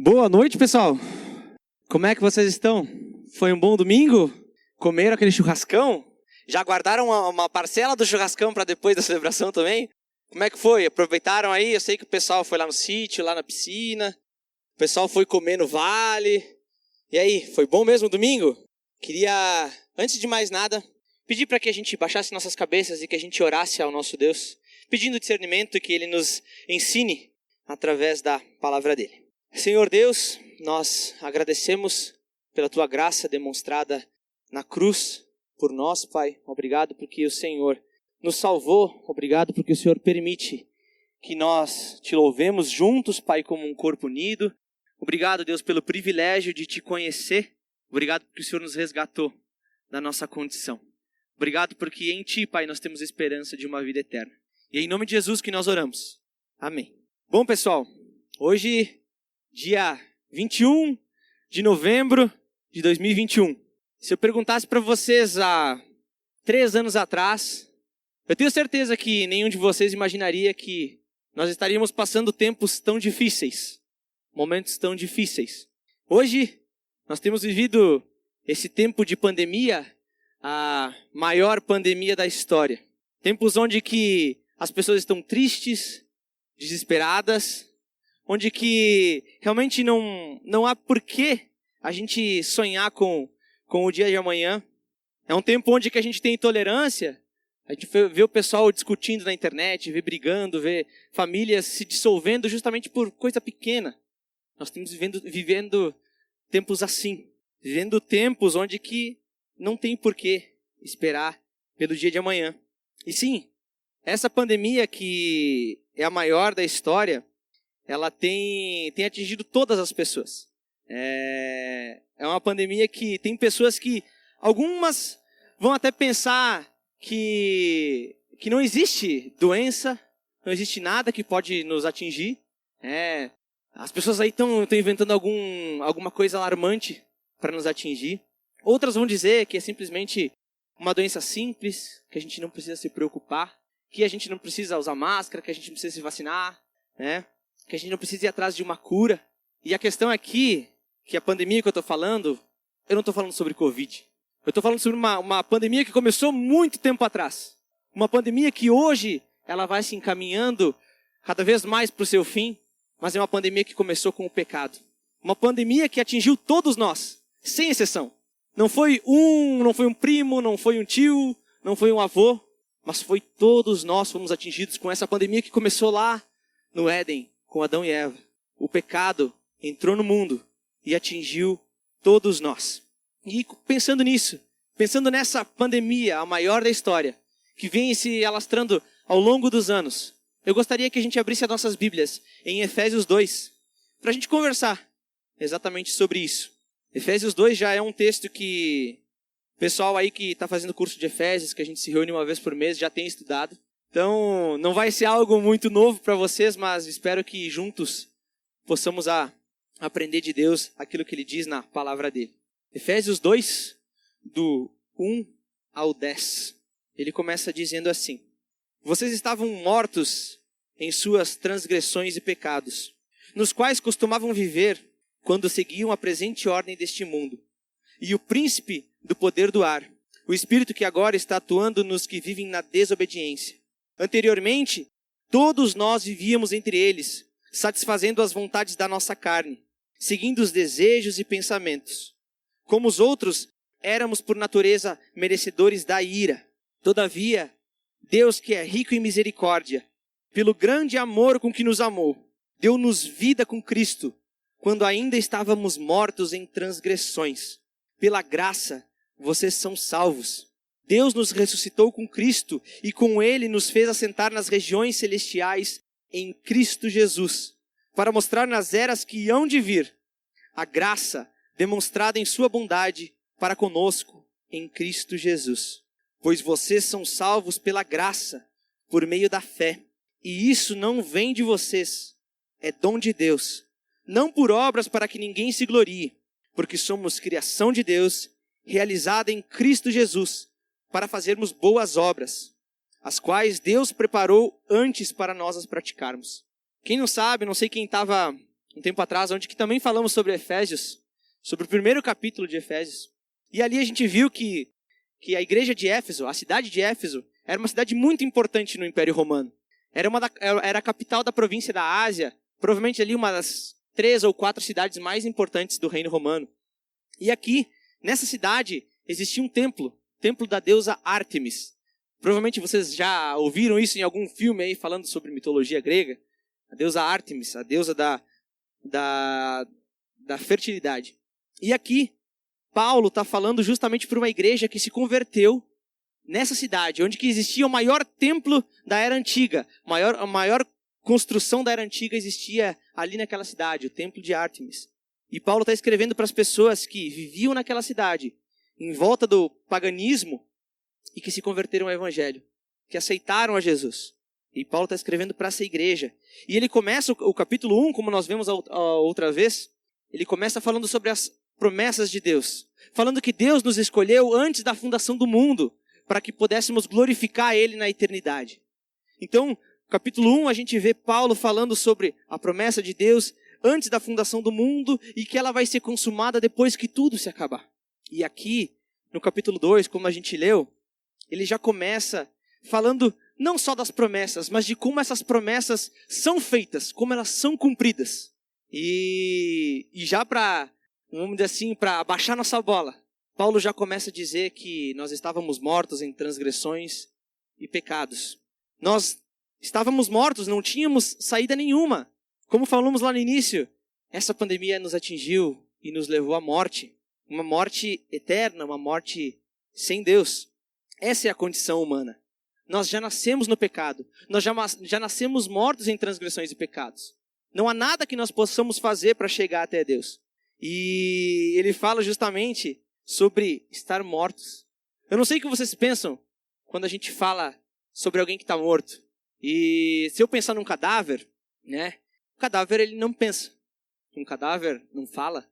Boa noite, pessoal. Como é que vocês estão? Foi um bom domingo? Comeram aquele churrascão? Já guardaram uma parcela do churrascão para depois da celebração também? Como é que foi? Aproveitaram aí? Eu sei que o pessoal foi lá no sítio, lá na piscina. O pessoal foi comer no vale. E aí, foi bom mesmo o domingo? Queria, antes de mais nada, pedir para que a gente baixasse nossas cabeças e que a gente orasse ao nosso Deus, pedindo discernimento e que Ele nos ensine através da palavra dEle. Senhor Deus, nós agradecemos pela Tua graça demonstrada na cruz por nós, Pai. Obrigado porque o Senhor nos salvou. Obrigado porque o Senhor permite que nós Te louvemos juntos, Pai, como um corpo unido. Obrigado, Deus, pelo privilégio de Te conhecer. Obrigado porque o Senhor nos resgatou da nossa condição. Obrigado porque em Ti, Pai, nós temos esperança de uma vida eterna. E é em nome de Jesus que nós oramos. Amém. Bom, pessoal, hoje, dia 21 de novembro de 2021. Se eu perguntasse para vocês há 3 anos atrás, eu tenho certeza que nenhum de vocês imaginaria que nós estaríamos passando tempos tão difíceis, momentos tão difíceis. Hoje, nós temos vivido esse tempo de pandemia, a maior pandemia da história. Tempos onde que as pessoas estão tristes, desesperadas, onde que realmente não há porquê a gente sonhar com o dia de amanhã. É um tempo onde que a gente tem intolerância, a gente vê o pessoal discutindo na internet, vê brigando, vê famílias se dissolvendo justamente por coisa pequena. Nós estamos vivendo tempos assim, vivendo tempos onde que não tem porquê esperar pelo dia de amanhã. E sim, essa pandemia que é a maior da história, ela tem atingido todas as pessoas. É uma pandemia que tem pessoas que, algumas vão até pensar que não existe doença, não existe nada que pode nos atingir. As pessoas aí estão inventando alguma coisa alarmante para nos atingir. Outras vão dizer que é simplesmente uma doença simples, que a gente não precisa se preocupar, que a gente não precisa usar máscara, que a gente não precisa se vacinar, que a gente não precisa ir atrás de uma cura. E a questão aqui, que a pandemia que eu estou falando, eu não estou falando sobre Covid. Eu estou falando sobre uma pandemia que começou muito tempo atrás. Uma pandemia que hoje ela vai se encaminhando cada vez mais para o seu fim, mas é uma pandemia que começou com o pecado. Uma pandemia que atingiu todos nós, sem exceção. Não foi um primo, não foi um tio, não foi um avô, mas foi todos nós fomos atingidos com essa pandemia que começou lá no Éden, com Adão e Eva. O pecado entrou no mundo e atingiu todos nós. E pensando nisso, pensando nessa pandemia, a maior da história, que vem se alastrando ao longo dos anos, eu gostaria que a gente abrisse as nossas Bíblias em Efésios 2, para a gente conversar exatamente sobre isso. Efésios 2 já é um texto que o pessoal aí que está fazendo curso de Efésios, que a gente se reúne uma vez por mês, já tem estudado. Então, não vai ser algo muito novo para vocês, mas espero que juntos possamos aprender de Deus aquilo que Ele diz na palavra dele. Efésios 2, do 1 ao 10. Ele começa dizendo assim: Vocês estavam mortos em suas transgressões e pecados, nos quais costumavam viver quando seguiam a presente ordem deste mundo, e o príncipe do poder do ar, o espírito que agora está atuando nos que vivem na desobediência. Anteriormente, todos nós vivíamos entre eles, satisfazendo as vontades da nossa carne, seguindo os desejos e pensamentos. Como os outros, éramos por natureza merecedores da ira. Todavia, Deus, que é rico em misericórdia, pelo grande amor com que nos amou, deu-nos vida com Cristo, quando ainda estávamos mortos em transgressões. Pela graça, vocês são salvos. Deus nos ressuscitou com Cristo e com Ele nos fez assentar nas regiões celestiais em Cristo Jesus, para mostrar nas eras que hão de vir a graça demonstrada em sua bondade para conosco em Cristo Jesus. Pois vocês são salvos pela graça, por meio da fé. E isso não vem de vocês, é dom de Deus. Não por obras para que ninguém se glorie, porque somos criação de Deus, realizada em Cristo Jesus, para fazermos boas obras, as quais Deus preparou antes para nós as praticarmos. Quem não sabe, não sei quem estava um tempo atrás, onde que também falamos sobre Efésios, sobre o primeiro capítulo de Efésios. E ali a gente viu que a igreja de Éfeso, a cidade de Éfeso, era uma cidade muito importante no Império Romano. Era a capital da província da Ásia, provavelmente ali uma das 3 ou 4 cidades mais importantes do Reino Romano. E aqui, nessa cidade, existia um templo da deusa Ártemis. Provavelmente vocês já ouviram isso em algum filme aí falando sobre mitologia grega. A deusa Ártemis, a deusa da fertilidade. E aqui, Paulo está falando justamente para uma igreja que se converteu nessa cidade, onde que existia o maior templo da Era Antiga. A maior construção da Era Antiga existia ali naquela cidade, o templo de Ártemis. E Paulo está escrevendo para as pessoas que viviam naquela cidade, em volta do paganismo, e que se converteram ao Evangelho, que aceitaram a Jesus. E Paulo está escrevendo para essa igreja. E ele começa o capítulo 1, como nós vemos a outra vez, ele começa falando sobre as promessas de Deus. Falando que Deus nos escolheu antes da fundação do mundo, para que pudéssemos glorificar Ele na eternidade. Então, capítulo 1, a gente vê Paulo falando sobre a promessa de Deus antes da fundação do mundo e que ela vai ser consumada depois que tudo se acabar. E aqui, no capítulo 2, como a gente leu, ele já começa falando não só das promessas, mas de como essas promessas são feitas, como elas são cumpridas. E já para, vamos dizer assim, para baixar nossa bola, Paulo já começa a dizer que nós estávamos mortos em transgressões e pecados. Nós estávamos mortos, não tínhamos saída nenhuma. Como falamos lá no início, essa pandemia nos atingiu e nos levou à morte. Uma morte eterna, uma morte sem Deus. Essa é a condição humana. Nós já nascemos no pecado. Nós já nascemos mortos em transgressões e pecados. Não há nada que nós possamos fazer para chegar até Deus. E ele fala justamente sobre estar mortos. Eu não sei o que vocês pensam quando a gente fala sobre alguém que está morto. E se eu pensar num cadáver, né? O cadáver ele não pensa. Um cadáver não fala.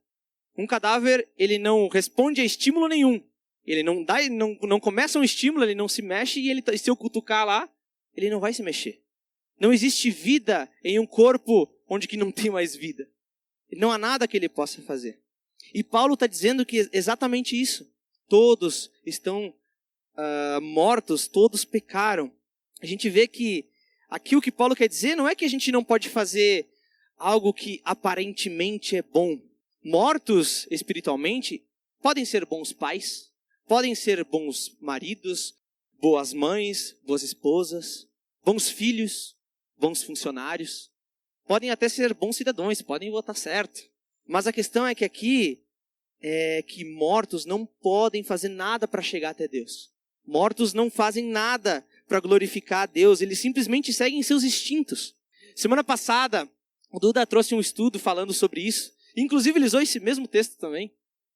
Um cadáver ele não responde a estímulo nenhum. Ele não começa um estímulo, ele não se mexe e se eu cutucar lá, ele não vai se mexer. Não existe vida em um corpo onde que não tem mais vida. Não há nada que ele possa fazer. E Paulo está dizendo que exatamente isso. Todos estão mortos, todos pecaram. A gente vê que aqui o que Paulo quer dizer não é que a gente não pode fazer algo que aparentemente é bom. Mortos espiritualmente podem ser bons pais, podem ser bons maridos, boas mães, boas esposas, bons filhos, bons funcionários. Podem até ser bons cidadãos, podem votar certo. Mas a questão é que aqui é que mortos não podem fazer nada para chegar até Deus. Mortos não fazem nada para glorificar a Deus, eles simplesmente seguem seus instintos. Semana passada, o Duda trouxe um estudo falando sobre isso. Inclusive ele usou esse mesmo texto também.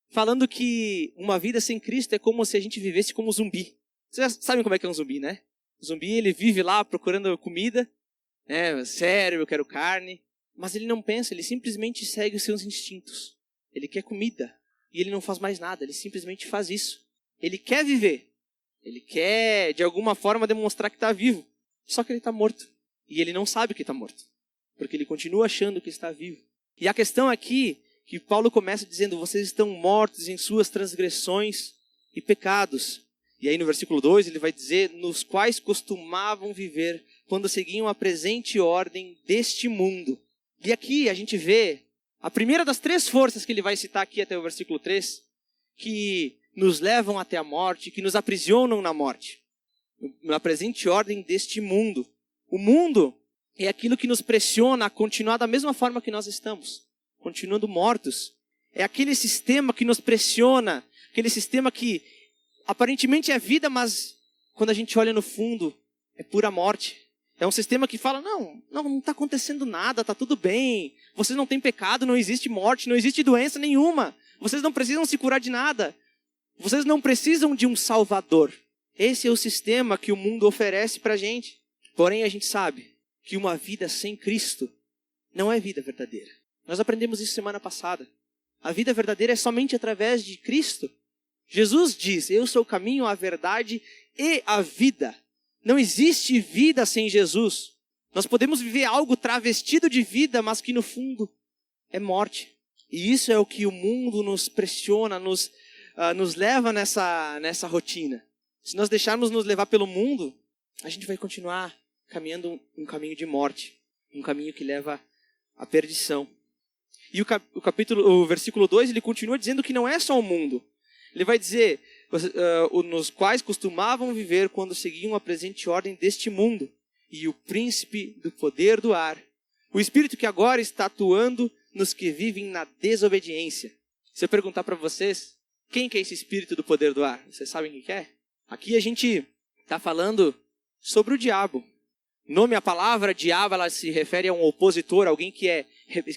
Falando que uma vida sem Cristo é como se a gente vivesse como um zumbi. Vocês já sabem como é que é um zumbi, né? O zumbi, ele vive lá procurando comida. Sério, eu quero carne. Mas ele não pensa, ele simplesmente segue os seus instintos. Ele quer comida. E ele não faz mais nada, ele simplesmente faz isso. Ele quer viver. Ele quer, de alguma forma, demonstrar que está vivo. Só que ele está morto. E ele não sabe que está morto. Porque ele continua achando que está vivo. E a questão aqui, que Paulo começa dizendo, vocês estão mortos em suas transgressões e pecados. E aí no versículo 2 ele vai dizer, nos quais costumavam viver quando seguiam a presente ordem deste mundo. E aqui a gente vê a primeira das 3 forças que ele vai citar aqui até o versículo 3, que nos levam até a morte, que nos aprisionam na morte. Na presente ordem deste mundo. O mundo é aquilo que nos pressiona a continuar da mesma forma que nós estamos, continuando mortos. É aquele sistema que nos pressiona, aquele sistema que aparentemente é vida, mas quando a gente olha no fundo, é pura morte. É um sistema que fala, não está acontecendo nada, está tudo bem. Vocês não têm pecado, não existe morte, não existe doença nenhuma. Vocês não precisam se curar de nada. Vocês não precisam de um salvador. Esse é o sistema que o mundo oferece para a gente. Porém, a gente sabe que uma vida sem Cristo não é vida verdadeira. Nós aprendemos isso semana passada. A vida verdadeira é somente através de Cristo. Jesus diz, eu sou o caminho, a verdade e a vida. Não existe vida sem Jesus. Nós podemos viver algo travestido de vida, mas que no fundo é morte. E isso é o que o mundo nos pressiona, nos leva nessa rotina. Se nós deixarmos nos levar pelo mundo, a gente vai continuar caminhando um caminho de morte, um caminho que leva à perdição. E o versículo 2, ele continua dizendo que não é só o mundo. Ele vai dizer, nos quais costumavam viver quando seguiam a presente ordem deste mundo, e o príncipe do poder do ar, o espírito que agora está atuando nos que vivem na desobediência. Se eu perguntar para vocês, quem que é esse espírito do poder do ar? Vocês sabem quem que é? Aqui a gente está falando sobre o diabo. A palavra diabo, ela se refere a um opositor, alguém que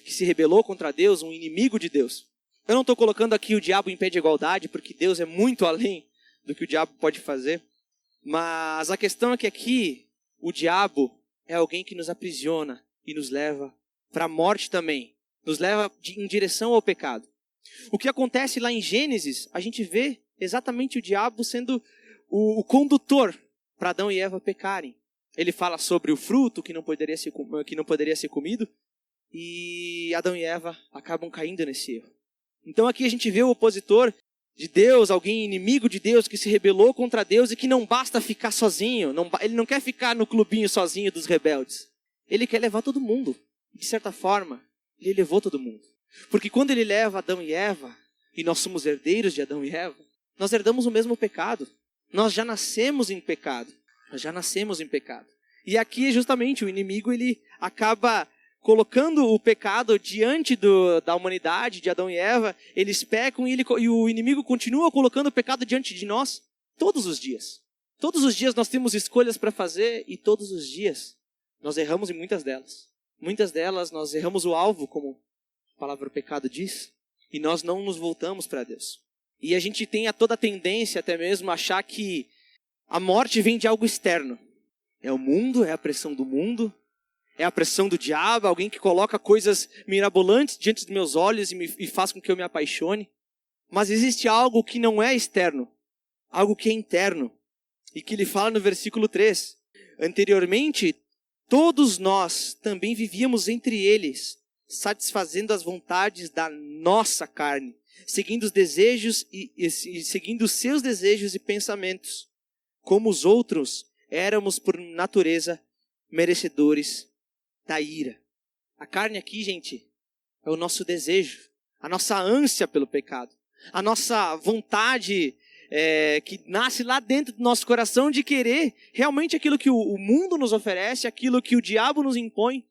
se rebelou contra Deus, um inimigo de Deus. Eu não estou colocando aqui o diabo em pé de igualdade, porque Deus é muito além do que o diabo pode fazer. Mas a questão é que aqui, o diabo é alguém que nos aprisiona e nos leva para a morte também. Nos leva em direção ao pecado. O que acontece lá em Gênesis, a gente vê exatamente o diabo sendo o condutor para Adão e Eva pecarem. Ele fala sobre o fruto que não poderia ser comido, e Adão e Eva acabam caindo nesse erro. Então aqui a gente vê o opositor de Deus, alguém inimigo de Deus, que se rebelou contra Deus e que não basta ficar sozinho. Ele não quer ficar no clubinho sozinho dos rebeldes. Ele quer levar todo mundo. De certa forma, ele levou todo mundo. Porque quando ele leva Adão e Eva, e nós somos herdeiros de Adão e Eva, nós herdamos o mesmo pecado. Nós já nascemos em pecado. E aqui, justamente, o inimigo ele acaba colocando o pecado diante da humanidade, de Adão e Eva. Eles pecam e o inimigo continua colocando o pecado diante de nós todos os dias. Todos os dias nós temos escolhas para fazer e todos os dias nós erramos em muitas delas. Muitas delas nós erramos o alvo, como a palavra pecado diz, e nós não nos voltamos para Deus. E a gente tem toda a tendência até mesmo a achar que a morte vem de algo externo. É o mundo, é a pressão do mundo, é a pressão do diabo, alguém que coloca coisas mirabolantes diante dos meus olhos e faz com que eu me apaixone. Mas existe algo que não é externo, algo que é interno. E que ele fala no versículo 3. Anteriormente, todos nós também vivíamos entre eles, satisfazendo as vontades da nossa carne, seguindo os desejos e seguindo os seus desejos e pensamentos. Como os outros, éramos por natureza merecedores da ira. A carne aqui, gente, é o nosso desejo, a nossa ânsia pelo pecado, a nossa vontade que nasce lá dentro do nosso coração de querer realmente aquilo que o mundo nos oferece, aquilo que o diabo nos impõe.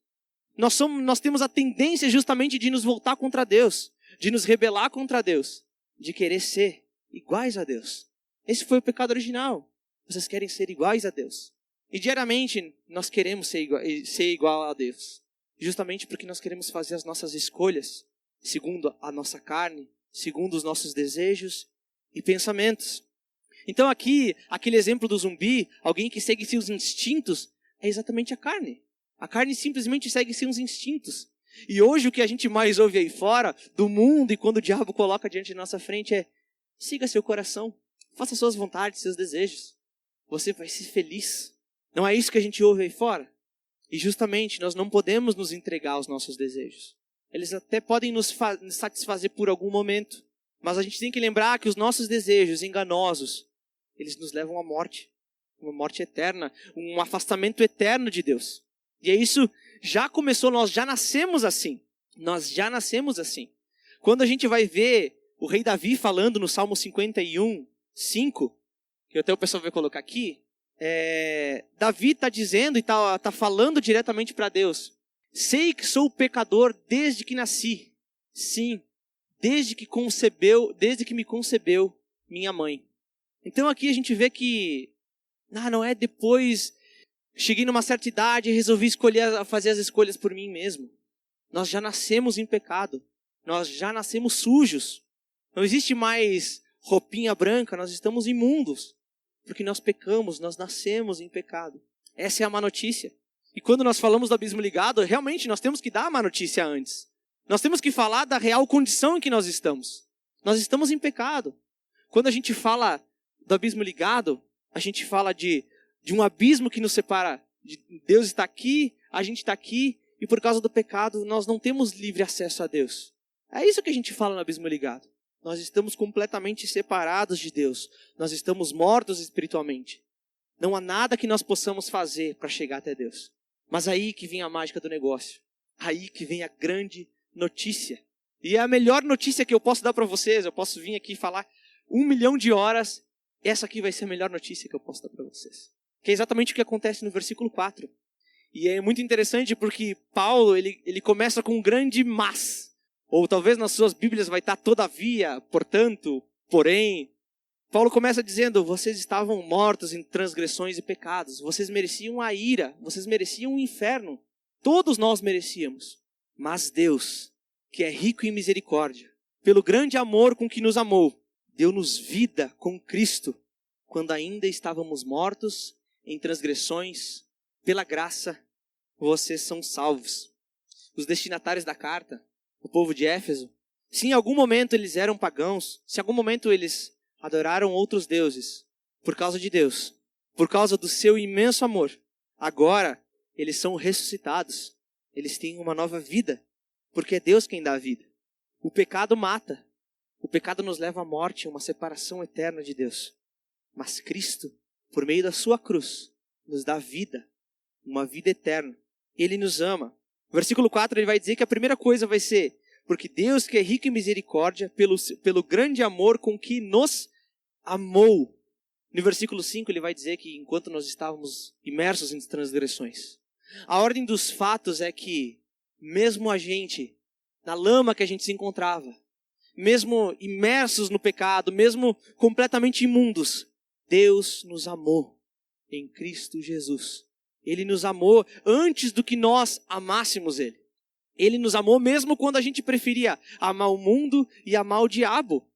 Nós temos a tendência justamente de nos voltar contra Deus, de nos rebelar contra Deus, de querer ser iguais a Deus. Esse foi o pecado original. Vocês querem ser iguais a Deus. E diariamente nós queremos ser igual a Deus. Justamente porque nós queremos fazer as nossas escolhas segundo a nossa carne, segundo os nossos desejos e pensamentos. Então aqui, aquele exemplo do zumbi, alguém que segue seus instintos, é exatamente a carne. A carne simplesmente segue seus instintos. E hoje o que a gente mais ouve aí fora, do mundo, e quando o diabo coloca diante de nossa frente é: siga seu coração, faça suas vontades, seus desejos. Você vai ser feliz. Não é isso que a gente ouve aí fora? E justamente nós não podemos nos entregar aos nossos desejos. Eles até podem nos satisfazer por algum momento. Mas a gente tem que lembrar que os nossos desejos enganosos, eles nos levam à morte. Uma morte eterna, um afastamento eterno de Deus. E isso já começou, nós já nascemos assim. Nós já nascemos assim. Quando a gente vai ver o rei Davi falando no Salmo 51, 5, que até o pessoal vai colocar aqui, Davi está dizendo e está falando diretamente para Deus: sei que sou pecador desde que nasci. Sim, desde que me concebeu minha mãe. Então aqui a gente vê que não é depois, cheguei numa certa idade e resolvi fazer as escolhas por mim mesmo. Nós já nascemos em pecado. Nós já nascemos sujos. Não existe mais roupinha branca, nós estamos imundos. Porque nós pecamos, nós nascemos em pecado. Essa é a má notícia. E quando nós falamos do abismo ligado, realmente nós temos que dar a má notícia antes. Nós temos que falar da real condição em que nós estamos. Nós estamos em pecado. Quando a gente fala do abismo ligado, a gente fala de um abismo que nos separa. Deus está aqui, a gente está aqui, e e por causa do pecado nós não temos livre acesso a Deus. É isso que a gente fala no Abismo Ligado. Nós estamos completamente separados de Deus. Nós estamos mortos espiritualmente. Não há nada que nós possamos fazer para chegar até Deus. Mas aí que vem a mágica do negócio. Aí que vem a grande notícia. E é a melhor notícia que eu posso dar para vocês. Eu posso vir aqui e falar 1 milhão de horas. Essa aqui vai ser a melhor notícia que eu posso dar para vocês. Que é exatamente o que acontece no versículo 4. E é muito interessante porque Paulo, ele começa com um grande mas. Ou talvez nas suas Bíblias vai estar todavia, portanto, porém. Paulo começa dizendo, vocês estavam mortos em transgressões e pecados. Vocês mereciam a ira, vocês mereciam o inferno. Todos nós merecíamos. Mas Deus, que é rico em misericórdia, pelo grande amor com que nos amou, deu-nos vida com Cristo, quando ainda estávamos mortos em transgressões. Pela graça, vocês são salvos. Os destinatários da carta, o povo de Éfeso, se em algum momento eles eram pagãos, se em algum momento eles adoraram outros deuses, por causa de Deus, por causa do seu imenso amor, agora eles são ressuscitados, eles têm uma nova vida, porque é Deus quem dá a vida. O pecado mata, o pecado nos leva à morte, uma separação eterna de Deus. Mas Cristo, por meio da sua cruz, nos dá vida, uma vida eterna. Ele nos ama. No versículo 4 ele vai dizer que a primeira coisa vai ser, porque Deus que é rico em misericórdia, pelo grande amor com que nos amou. No versículo 5 ele vai dizer que enquanto nós estávamos imersos em transgressões. A ordem dos fatos é que, mesmo a gente, na lama que a gente se encontrava, mesmo imersos no pecado, mesmo completamente imundos, Deus nos amou em Cristo Jesus. Ele nos amou antes do que nós amássemos Ele. Ele nos amou mesmo quando a gente preferia amar o mundo e amar o diabo.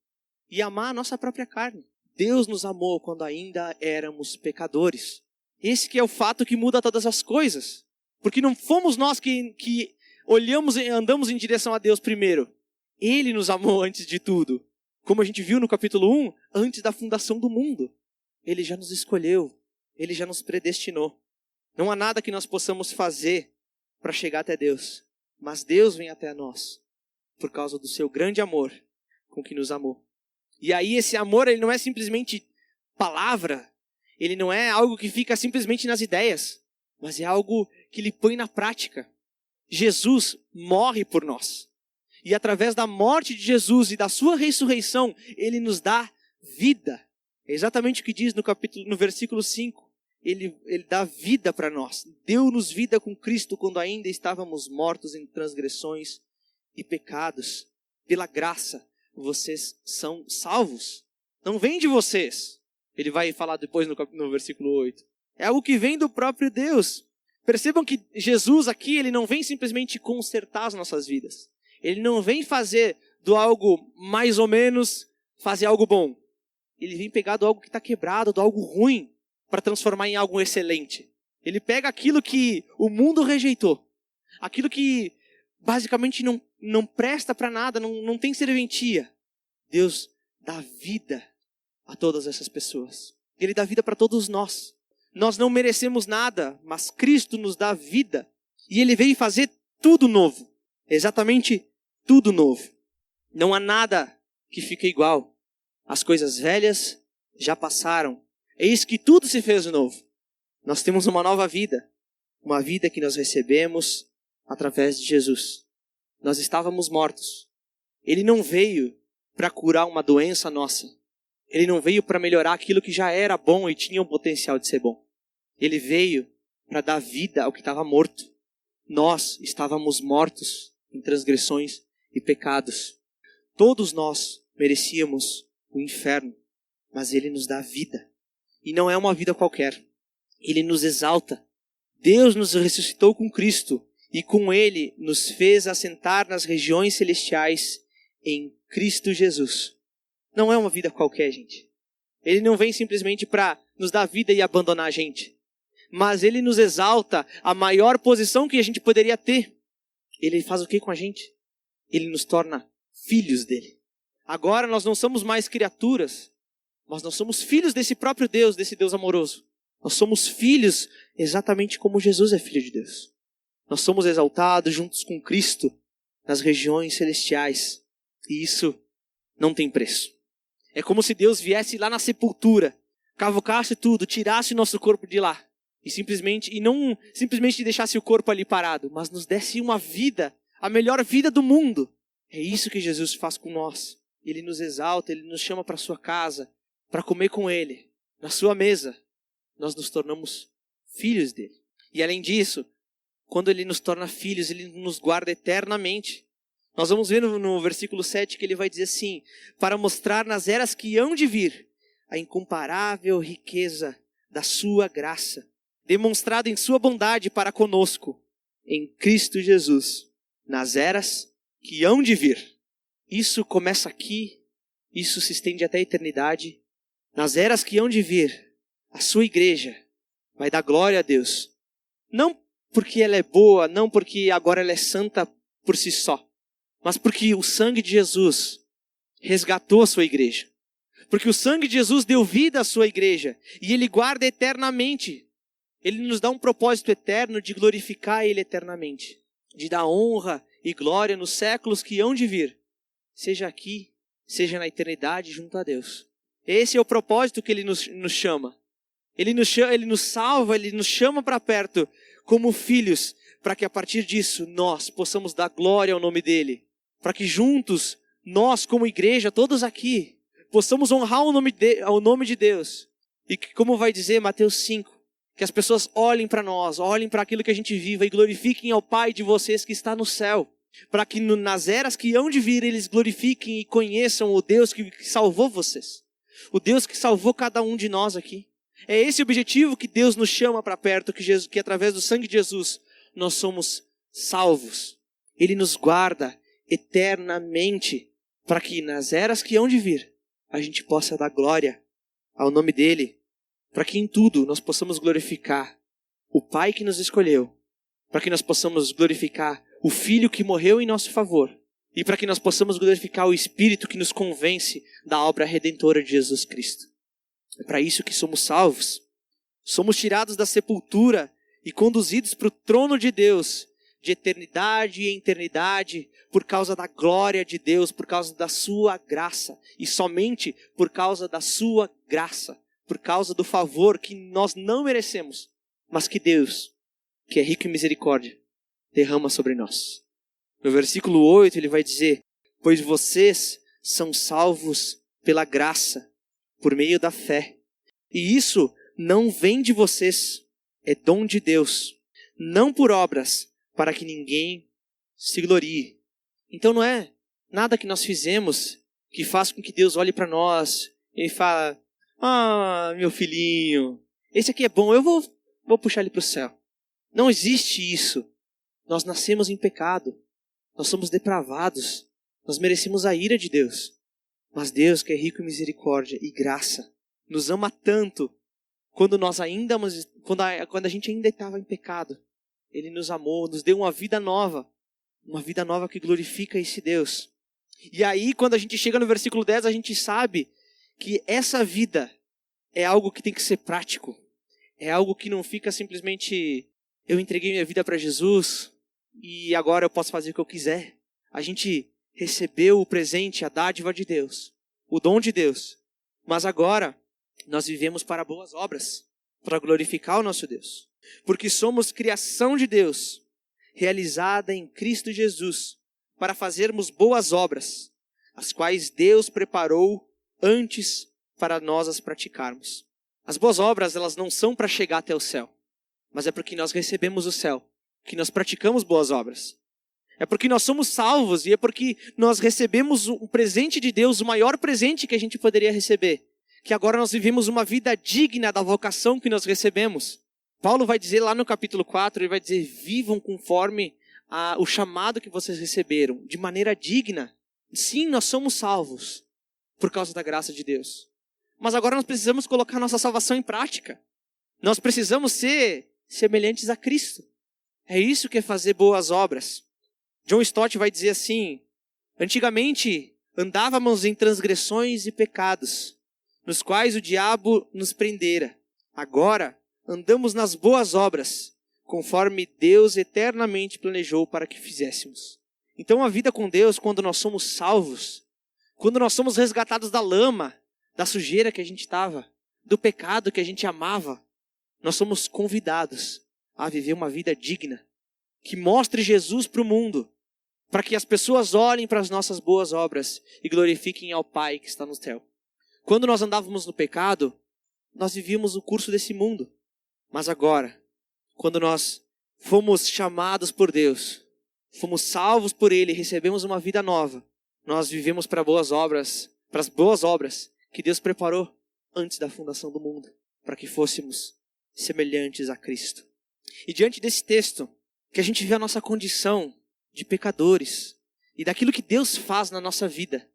E amar a nossa própria carne. Deus nos amou quando ainda éramos pecadores. Esse que é o fato que muda todas as coisas. Porque não fomos nós que olhamos e andamos em direção a Deus primeiro. Ele nos amou antes de tudo. Como a gente viu no capítulo 1, antes da fundação do mundo. Ele já nos escolheu. Ele já nos predestinou. Não há nada que nós possamos fazer para chegar até Deus. Mas Deus vem até nós por causa do seu grande amor com que nos amou. E aí esse amor, ele não é simplesmente palavra. Ele não é algo que fica simplesmente nas ideias. Mas é algo que ele põe na prática. Jesus morre por nós. E através da morte de Jesus e da sua ressurreição, ele nos dá vida. É exatamente o que diz no versículo 5. Ele dá vida para nós. Deu-nos vida com Cristo quando ainda estávamos mortos em transgressões e pecados. Pela graça, vocês são salvos. Não vem de vocês. Ele vai falar depois no versículo 8. É algo que vem do próprio Deus. Percebam que Jesus aqui, ele não vem simplesmente consertar as nossas vidas. Ele não vem fazer do algo mais ou menos, fazer algo bom. Ele vem pegar do algo que está quebrado, do algo ruim, para transformar em algo excelente. Ele pega aquilo que o mundo rejeitou. Aquilo que basicamente não presta para nada, não tem serventia. Deus dá vida a todas essas pessoas. Ele dá vida para todos nós. Nós não merecemos nada, mas Cristo nos dá vida. E Ele veio fazer tudo novo. Exatamente tudo novo. Não há nada que fique igual. As coisas velhas já passaram. Eis que tudo se fez de novo. Nós temos uma nova vida. Uma vida que nós recebemos através de Jesus. Nós estávamos mortos. Ele não veio para curar uma doença nossa. Ele não veio para melhorar aquilo que já era bom e tinha o potencial de ser bom. Ele veio para dar vida ao que estava morto. Nós estávamos mortos em transgressões e pecados. Todos nós merecíamos o inferno, mas Ele nos dá vida. E não é uma vida qualquer. Ele nos exalta. Deus nos ressuscitou com Cristo e com Ele nos fez assentar nas regiões celestiais em Cristo Jesus. Não é uma vida qualquer, gente. Ele não vem simplesmente para nos dar vida e abandonar a gente. Mas Ele nos exalta a maior posição que a gente poderia ter. Ele faz o que com a gente? Ele nos torna filhos dele. Agora nós não somos mais criaturas, mas nós somos filhos desse próprio Deus, desse Deus amoroso. Nós somos filhos exatamente como Jesus é filho de Deus. Nós somos exaltados juntos com Cristo nas regiões celestiais. E isso não tem preço. É como se Deus viesse lá na sepultura, cavocasse tudo, tirasse o nosso corpo de lá. E não simplesmente deixasse o corpo ali parado, mas nos desse uma vida, a melhor vida do mundo. É isso que Jesus faz com nós. Ele nos exalta, Ele nos chama para a sua casa, para comer com Ele. Na sua mesa, nós nos tornamos filhos dEle. E além disso, quando Ele nos torna filhos, Ele nos guarda eternamente. Nós vamos ver no versículo 7 que Ele vai dizer assim: para mostrar nas eras que hão de vir a incomparável riqueza da sua graça, demonstrada em sua bondade para conosco, em Cristo Jesus, nas eras que hão de vir. Isso começa aqui, isso se estende até a eternidade. Nas eras que hão de vir, a sua igreja vai dar glória a Deus. Não porque ela é boa, não porque agora ela é santa por si só, mas porque o sangue de Jesus resgatou a sua igreja. Porque o sangue de Jesus deu vida à sua igreja e Ele guarda eternamente. Ele nos dá um propósito eterno de glorificar Ele eternamente, de dar honra e glória nos séculos que hão de vir, seja aqui, seja na eternidade junto a Deus. Esse é o propósito que Ele nos chama. Ele nos salva, Ele nos chama para perto como filhos, para que a partir disso nós possamos dar glória ao nome dEle. Para que juntos, nós como igreja, todos aqui, possamos honrar o nome de Deus. E que, como vai dizer Mateus 5, que as pessoas olhem para nós, olhem para aquilo que a gente vive e glorifiquem ao Pai de vocês que está no céu. Para que nas eras que hão de vir, eles glorifiquem e conheçam o Deus que salvou vocês. O Deus que salvou cada um de nós aqui. É esse o objetivo que Deus nos chama para perto, que através do sangue de Jesus nós somos salvos. Ele nos guarda eternamente para que nas eras que hão de vir a gente possa dar glória ao nome dEle. Para que em tudo nós possamos glorificar o Pai que nos escolheu. Para que nós possamos glorificar o Filho que morreu em nosso favor. E para que nós possamos glorificar o Espírito que nos convence da obra redentora de Jesus Cristo. É para isso que somos salvos. Somos tirados da sepultura e conduzidos para o trono de Deus, de eternidade em eternidade, por causa da glória de Deus, por causa da sua graça. E somente por causa da sua graça, por causa do favor que nós não merecemos, mas que Deus, que é rico em misericórdia, derrama sobre nós. No versículo 8 ele vai dizer: pois vocês são salvos pela graça, por meio da fé. E isso não vem de vocês, é dom de Deus, não por obras, para que ninguém se glorie. Então não é nada que nós fizemos que faz com que Deus olhe para nós e fale: ah, meu filhinho, esse aqui é bom, eu vou puxar ele para o céu. Não existe isso. Nós nascemos em pecado. Nós somos depravados. Nós merecemos a ira de Deus. Mas Deus, que é rico em misericórdia e graça, nos ama tanto quando a gente ainda estava em pecado. Ele nos amou, nos deu uma vida nova que glorifica esse Deus. E aí, quando a gente chega no versículo 10, a gente sabe que essa vida é algo que tem que ser prático. É algo que não fica simplesmente: eu entreguei minha vida para Jesus e agora eu posso fazer o que eu quiser. A gente recebeu o presente, a dádiva de Deus, o dom de Deus. Mas agora nós vivemos para boas obras, para glorificar o nosso Deus. Porque somos criação de Deus, realizada em Cristo Jesus, para fazermos boas obras, as quais Deus preparou antes para nós as praticarmos. As boas obras, elas não são para chegar até o céu, mas é porque nós recebemos o céu, que nós praticamos boas obras. É porque nós somos salvos e é porque nós recebemos um presente de Deus, o maior presente que a gente poderia receber. Que agora nós vivemos uma vida digna da vocação que nós recebemos. Paulo vai dizer lá no capítulo 4, ele vai dizer: vivam conforme o chamado que vocês receberam, de maneira digna. Sim, nós somos salvos por causa da graça de Deus. Mas agora nós precisamos colocar nossa salvação em prática. Nós precisamos ser semelhantes a Cristo. É isso que é fazer boas obras. John Stott vai dizer assim: antigamente andávamos em transgressões e pecados, nos quais o diabo nos prendera. Agora andamos nas boas obras, conforme Deus eternamente planejou para que fizéssemos. Então a vida com Deus, quando nós somos salvos, quando nós somos resgatados da lama, da sujeira que a gente estava, do pecado que a gente amava, nós somos convidados a viver uma vida digna, que mostre Jesus para o mundo, para que as pessoas olhem para as nossas boas obras e glorifiquem ao Pai que está no céu. Quando nós andávamos no pecado, nós vivíamos o curso desse mundo. Mas agora, quando nós fomos chamados por Deus, fomos salvos por Ele, recebemos uma vida nova, nós vivemos para as boas obras que Deus preparou antes da fundação do mundo, para que fôssemos semelhantes a Cristo. E diante desse texto, que a gente vê a nossa condição de pecadores e daquilo que Deus faz na nossa vida,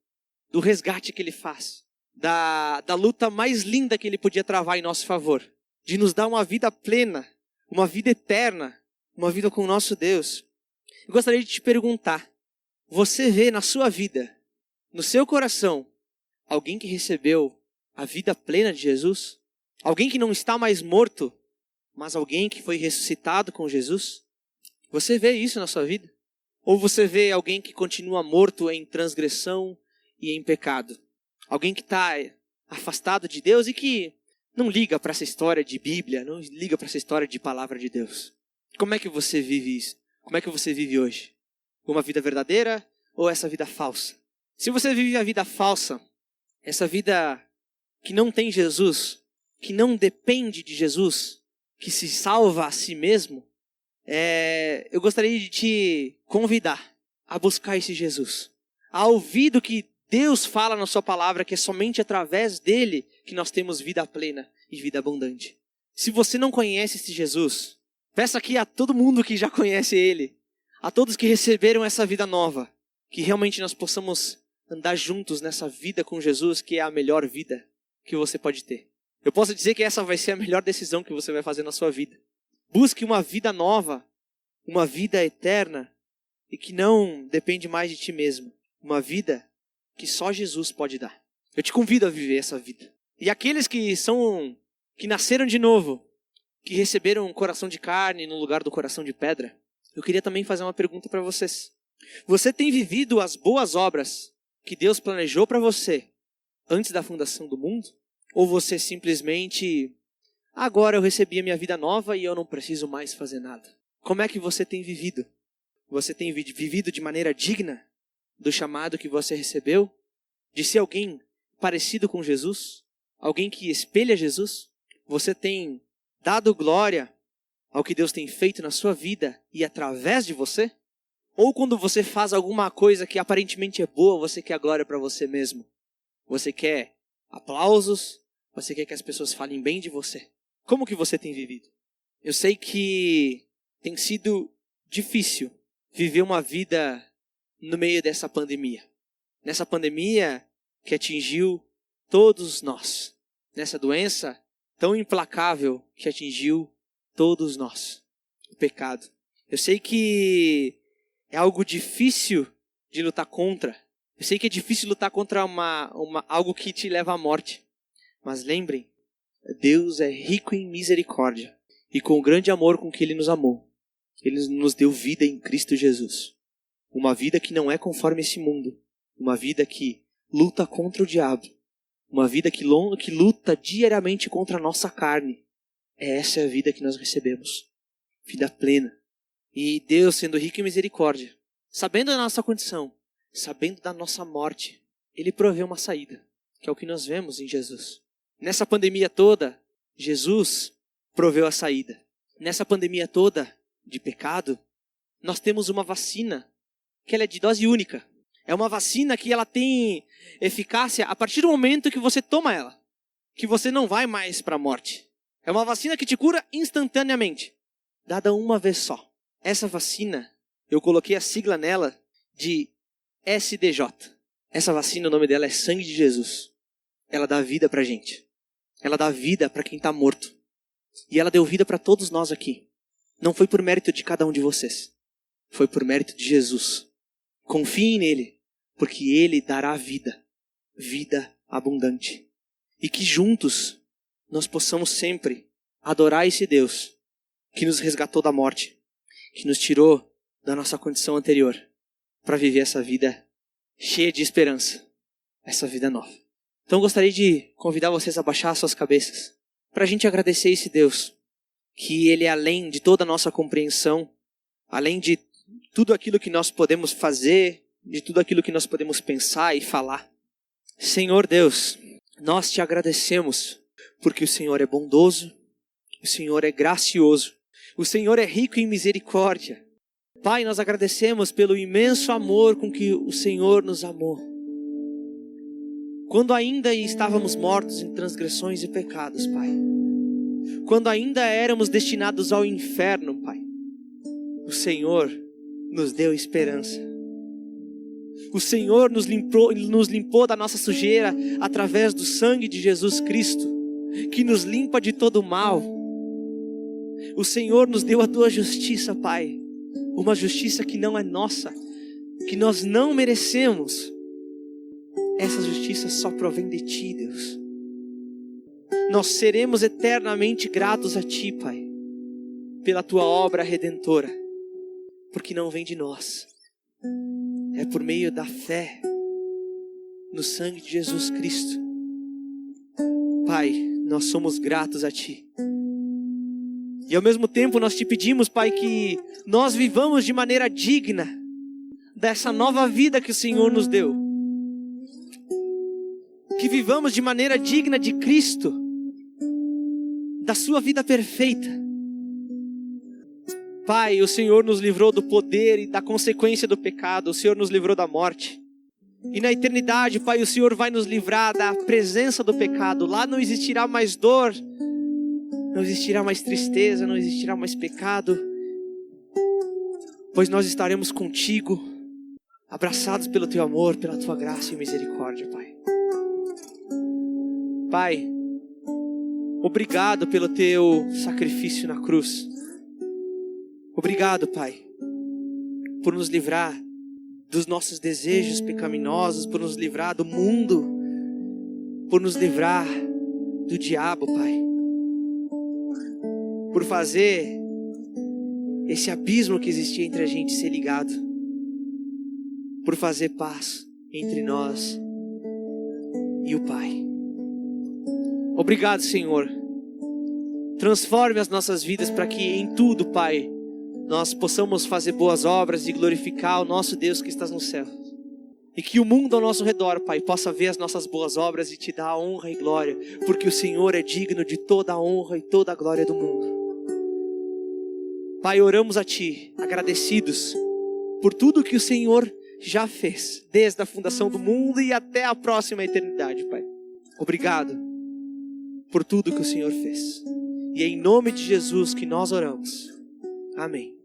do resgate que Ele faz, da luta mais linda que Ele podia travar em nosso favor, de nos dar uma vida plena, uma vida eterna, uma vida com o nosso Deus. Eu gostaria de te perguntar, você vê na sua vida, no seu coração, alguém que recebeu a vida plena de Jesus? Alguém que não está mais morto, mas alguém que foi ressuscitado com Jesus? Você vê isso na sua vida? Ou você vê alguém que continua morto em transgressão e em pecado? Alguém que está afastado de Deus e que não liga para essa história de Bíblia, não liga para essa história de palavra de Deus. Como é que você vive isso? Como é que você vive hoje? Uma vida verdadeira ou essa vida falsa? Se você vive a vida falsa, essa vida que não tem Jesus, que não depende de Jesus, que se salva a si mesmo, eu gostaria de te convidar a buscar esse Jesus, a ouvir do que Deus fala na sua palavra, que é somente através dele que nós temos vida plena e vida abundante. Se você não conhece esse Jesus, peça aqui a todo mundo que já conhece ele, a todos que receberam essa vida nova, que realmente nós possamos andar juntos nessa vida com Jesus, que é a melhor vida que você pode ter. Eu posso dizer que essa vai ser a melhor decisão que você vai fazer na sua vida. Busque uma vida nova, uma vida eterna e que não depende mais de ti mesmo. Uma vida que só Jesus pode dar. Eu te convido a viver essa vida. E aqueles que nasceram de novo, que receberam um coração de carne no lugar do coração de pedra, eu queria também fazer uma pergunta para vocês. Você tem vivido as boas obras que Deus planejou para você antes da fundação do mundo? Ou você simplesmente, agora eu recebi a minha vida nova e eu não preciso mais fazer nada? Como é que você tem vivido? Você tem vivido de maneira digna do chamado que você recebeu? De ser alguém parecido com Jesus? Alguém que espelha Jesus? Você tem dado glória ao que Deus tem feito na sua vida e através de você? Ou quando você faz alguma coisa que aparentemente é boa, você quer a glória para você mesmo? Você quer aplausos? Você quer que as pessoas falem bem de você? Como que você tem vivido? Eu sei que tem sido difícil viver uma vida no meio dessa pandemia. Nessa pandemia que atingiu todos nós. Nessa doença tão implacável que atingiu todos nós. O pecado. Eu sei que é algo difícil de lutar contra. Eu sei que é difícil lutar contra algo que te leva à morte. Mas lembrem, Deus é rico em misericórdia. E com o grande amor com que Ele nos amou, Ele nos deu vida em Cristo Jesus. Uma vida que não é conforme esse mundo. Uma vida que luta contra o diabo. Uma vida que luta diariamente contra a nossa carne. Essa é a vida que nós recebemos. Vida plena. E Deus, sendo rico em misericórdia, sabendo da nossa condição, sabendo da nossa morte, Ele proveu uma saída, que é o que nós vemos em Jesus. Nessa pandemia toda, Jesus proveu a saída. Nessa pandemia toda de pecado, nós temos uma vacina, que ela é de dose única. É uma vacina que ela tem eficácia a partir do momento que você toma ela, que você não vai mais para a morte. É uma vacina que te cura instantaneamente, dada uma vez só. Essa vacina, eu coloquei a sigla nela de SDJ. Essa vacina, o nome dela é sangue de Jesus. Ela dá vida pra gente. Ela dá vida para quem está morto. E ela deu vida para todos nós aqui. Não foi por mérito de cada um de vocês. Foi por mérito de Jesus. Confiem nele, porque ele dará vida. Vida abundante. E que juntos nós possamos sempre adorar esse Deus que nos resgatou da morte, que nos tirou da nossa condição anterior, para viver essa vida cheia de esperança, essa vida nova. Então eu gostaria de convidar vocês a baixar suas cabeças, para a gente agradecer esse Deus, que Ele é além de toda a nossa compreensão, além de tudo aquilo que nós podemos fazer, de tudo aquilo que nós podemos pensar e falar. Senhor Deus, nós te agradecemos, porque o Senhor é bondoso, o Senhor é gracioso, o Senhor é rico em misericórdia. Pai, nós agradecemos pelo imenso amor com que o Senhor nos amou. Quando ainda estávamos mortos em transgressões e pecados, Pai. Quando ainda éramos destinados ao inferno, Pai. O Senhor nos deu esperança. O Senhor nos limpou da nossa sujeira através do sangue de Jesus Cristo, que nos limpa de todo mal. O Senhor nos deu a tua justiça, Pai. Uma justiça que não é nossa, que nós não merecemos. Essa justiça só provém de Ti, Deus. Nós seremos eternamente gratos a Ti, Pai, pela Tua obra redentora, porque não vem de nós. É por meio da fé no sangue de Jesus Cristo. Pai, nós somos gratos a Ti. E ao mesmo tempo nós te pedimos, Pai, que nós vivamos de maneira digna dessa nova vida que o Senhor nos deu. Que vivamos de maneira digna de Cristo, da sua vida perfeita. Pai, o Senhor nos livrou do poder e da consequência do pecado, o Senhor nos livrou da morte. E na eternidade, Pai, o Senhor vai nos livrar da presença do pecado. Lá não existirá mais dor, não existirá mais tristeza, não existirá mais pecado, pois nós estaremos contigo, abraçados pelo Teu amor, pela Tua graça e misericórdia, Pai. Pai, obrigado pelo Teu sacrifício na cruz. Obrigado, Pai, por nos livrar dos nossos desejos pecaminosos, por nos livrar do mundo, por nos livrar do diabo, Pai. Por fazer esse abismo que existia entre a gente ser ligado. Por fazer paz entre nós e o Pai. Obrigado, Senhor. Transforme as nossas vidas para que em tudo, Pai, nós possamos fazer boas obras e glorificar o nosso Deus que está no céu. E que o mundo ao nosso redor, Pai, possa ver as nossas boas obras e Te dar a honra e glória, porque o Senhor é digno de toda a honra e toda a glória do mundo. Pai, oramos a Ti, agradecidos por tudo que o Senhor já fez, desde a fundação do mundo e até a próxima eternidade, Pai. Obrigado por tudo que o Senhor fez. E é em nome de Jesus que nós oramos. Amém.